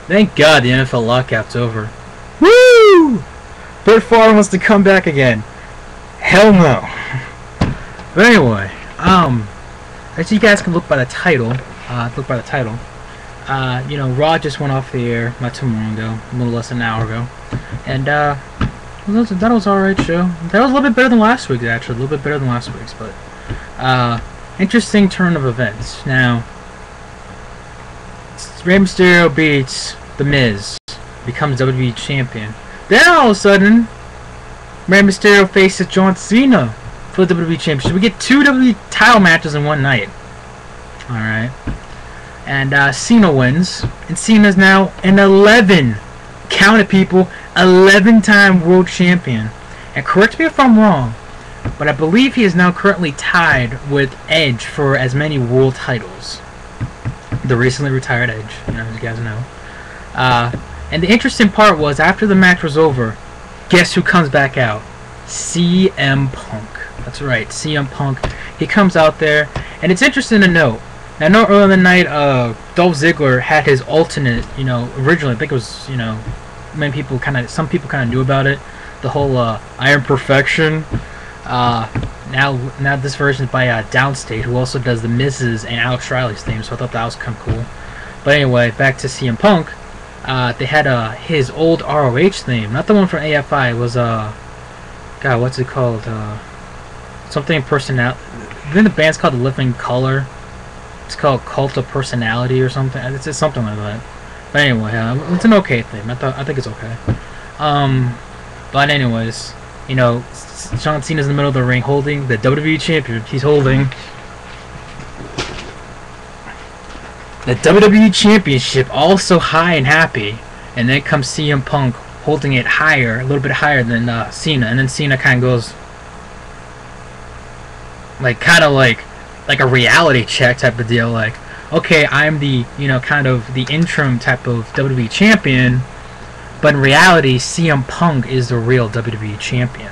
Thank God the NFL lockout's over. Woo! Brett Favre wants to come back again. Hell no. But anyway, as you guys can look by the title, you know, Raw just went off the air not too long ago, a little less than an hour ago, and that was an alright show. That was a little bit better than last week's, actually, a little bit better than last week's, but interesting turn of events. Now, Rey Mysterio beats The Miz, becomes WWE Champion. Then all of a sudden, Rey Mysterio faces John Cena for the WWE Championship. We get 2 WWE title matches in one night. Alright. And Cena wins. And Cena's now an 11, count it people, 11-time world champion. And correct me if I'm wrong, but I believe he is now currently tied with Edge for as many world titles. The recently retired Edge, you know, as you guys know. And the interesting part was, after the match was over, guess who comes back out? CM Punk. That's right, CM Punk. He comes out there, and it's interesting to note. I know earlier in the night, Dolph Ziggler had his alternate, you know, originally, I think it was, you know, some people kind of knew about it. The whole Iron Perfection. Now this version is by Downstate, who also does the Miz's and Alex Riley's theme, so I thought that was kind of cool. But anyway, back to CM Punk. They had his old ROH theme, not the one from AFI. It was God, what's it called? Something Personality. Then the band's called The Living Color. It's called Cult of Personality or something. It's something like that. But anyway, it's an okay theme. I think it's okay. But anyways, you know, John Cena's in the middle of the ring holding the WWE Championship. He's holding the WWE Championship, all so high and happy, and then comes CM Punk holding it higher, a little bit higher than Cena, and then Cena kind of goes like a reality check type of deal, like, okay, I'm the, you know, kind of the interim type of WWE Champion, but in reality, CM Punk is the real WWE Champion.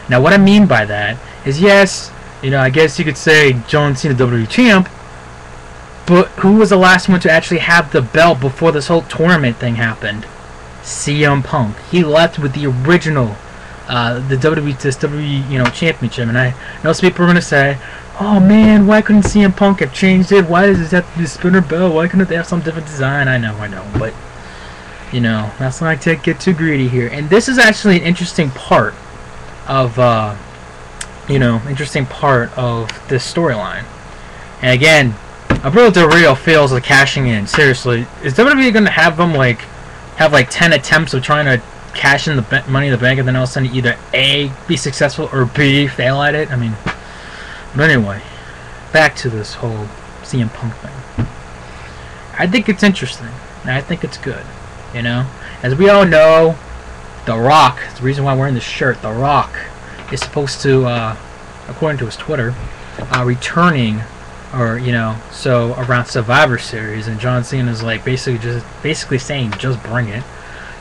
Now, what I mean by that is, yes, you know, I guess you could say John Cena WWE Champ, but who was the last one to actually have the belt before this whole tournament thing happened? CM Punk. He left with the original, the WWE, you know, championship. And I know some people are gonna say, "Oh man, why couldn't CM Punk have changed it? Why does it have to be a spinner belt? Why couldn't they have some different design?" I know, but you know, that's not to get too greedy here. And this is actually an interesting part of, you know, this storyline. And again, I believe the real feels like cashing in. Seriously, is WWE gonna have them have 10 attempts of trying to cash in the Money in the Bank, and then all of a sudden either A, be successful, or B, fail at it? I mean, but anyway, back to this whole CM Punk thing. I think it's interesting, and I think it's good. You know, as we all know, The Rock, the reason why I'm wearing this shirt, The Rock is supposed to, according to his Twitter, returning. Or, you know, so around Survivor Series, and John Cena is like basically saying just bring it.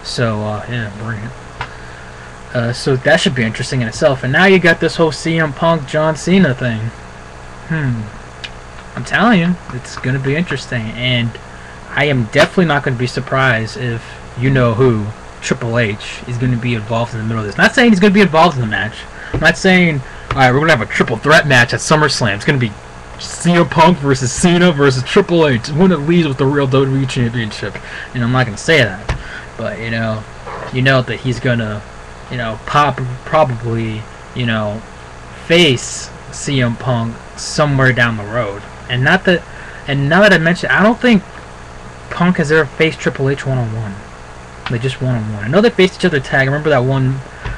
So yeah, bring it. So that should be interesting in itself. And now you got this whole CM Punk John Cena thing. I'm telling you, it's gonna be interesting, and I am definitely not gonna be surprised if you know who, Triple H, is gonna be involved in the middle of this. Not saying he's gonna be involved in the match. I'm not saying, alright, we're gonna have a triple threat match at SummerSlam. It's gonna be CM Punk versus Cena versus Triple H. One that leads with the real WWE Championship. And I'm not gonna say that, but you know that he's gonna, you know, probably, you know, face CM Punk somewhere down the road. And now that I mentioned, I don't think Punk has ever faced Triple H one-on-one. Like just one-on-one. I know they faced each other tag. I remember that one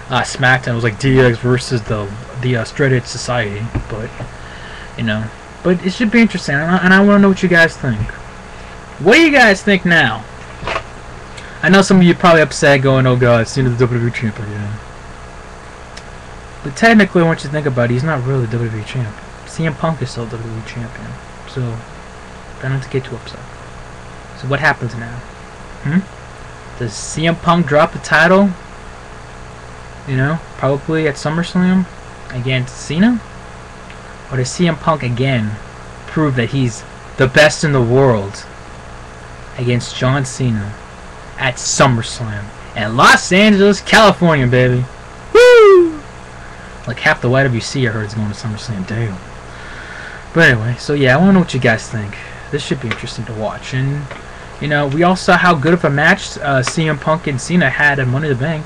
SmackDown. It was like DX versus the Straight Edge Society, but you know. But it should be interesting, and I want to know what you guys think. What do you guys think now? I know some of you are probably upset going, "Oh God, Cena's the WWE Champion." Yeah. But technically, once you think about it, he's not really the WWE Champ. CM Punk is still the WWE Champion. So, don't have to get too upset. So what happens now? Does CM Punk drop the title? You know, probably at SummerSlam against Cena? Or does CM Punk again prove that he's the best in the world against John Cena at SummerSlam in Los Angeles, California, baby. Woo! Like half the YWC I heard is going to SummerSlam. Damn. But anyway, so yeah, I want to know what you guys think. This should be interesting to watch. And, you know, we all saw how good of a match CM Punk and Cena had at Money in the Bank.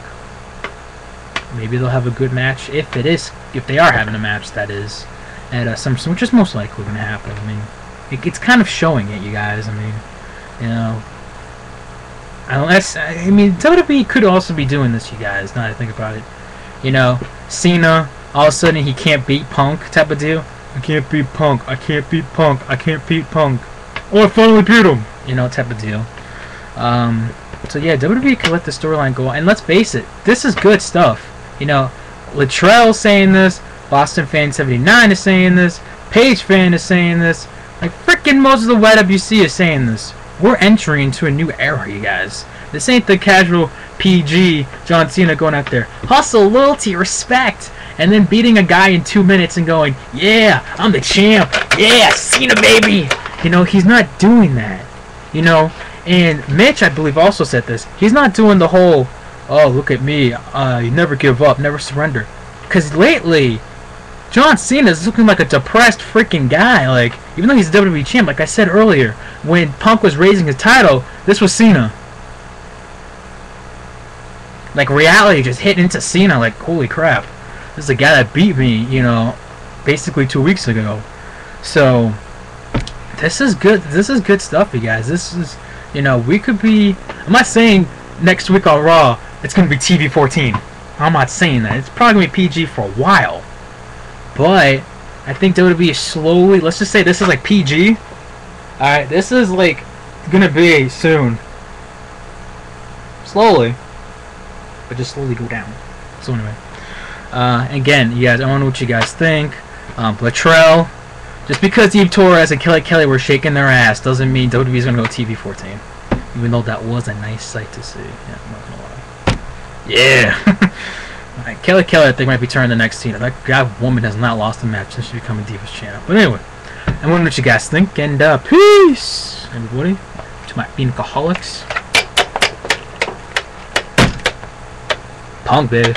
Maybe they'll have a good match if they are having a match, that is, at SummerSlam, which is most likely going to happen. I mean, it's kind of showing it, you guys. I mean, you know, unless, I mean, WWE could also be doing this, you guys, now that I think about it. You know, Cena, all of a sudden he can't beat Punk type of deal. I can't beat Punk, I can't beat Punk, I can't beat Punk. Oh, I finally beat him! You know, type of deal. So yeah, WWE could let the storyline go on. And let's face it, this is good stuff. You know, Latrell saying this, Boston Fan 79 is saying this, Page Fan is saying this, like freaking most of the YWC is saying this. We're entering into a new era, you guys. This ain't the casual PG John Cena going out there, hustle, loyalty, respect, and then beating a guy in 2 minutes and going, yeah, I'm the champ, yeah, Cena baby. You know, he's not doing that. You know, and Mitch, I believe, also said this. He's not doing the whole, oh, look at me, you never give up, never surrender. Because lately, John Cena is looking like a depressed freaking guy. Like, even though he's a WWE champ, like I said earlier, when Punk was raising his title, this was Cena. Like, reality just hit into Cena, like, holy crap. This is the guy that beat me, you know, basically 2 weeks ago. So, this is good. This is good stuff, you guys. This is, you know, we could be, I'm not saying next week on Raw it's going to be TV-14. I'm not saying that. It's probably going to be PG for a while. But I think WWE is slowly, let's just say this is like PG. Alright, this is like going to be soon. Slowly. But just slowly go down. So anyway. Again, you guys, I don't know what you guys think. Latrell, just because Eve Torres and Kelly were shaking their ass doesn't mean WWE is going to go TV-14. Even though that was a nice sight to see. Yeah, I'm not going to lie. Yeah! Alright, Kelly, I think, might be turning the next Cena. That woman has not lost a match since she became a Divas channel. But anyway, I wonder what you guys think, and peace, everybody, to my Phoenixaholics. Punk, baby.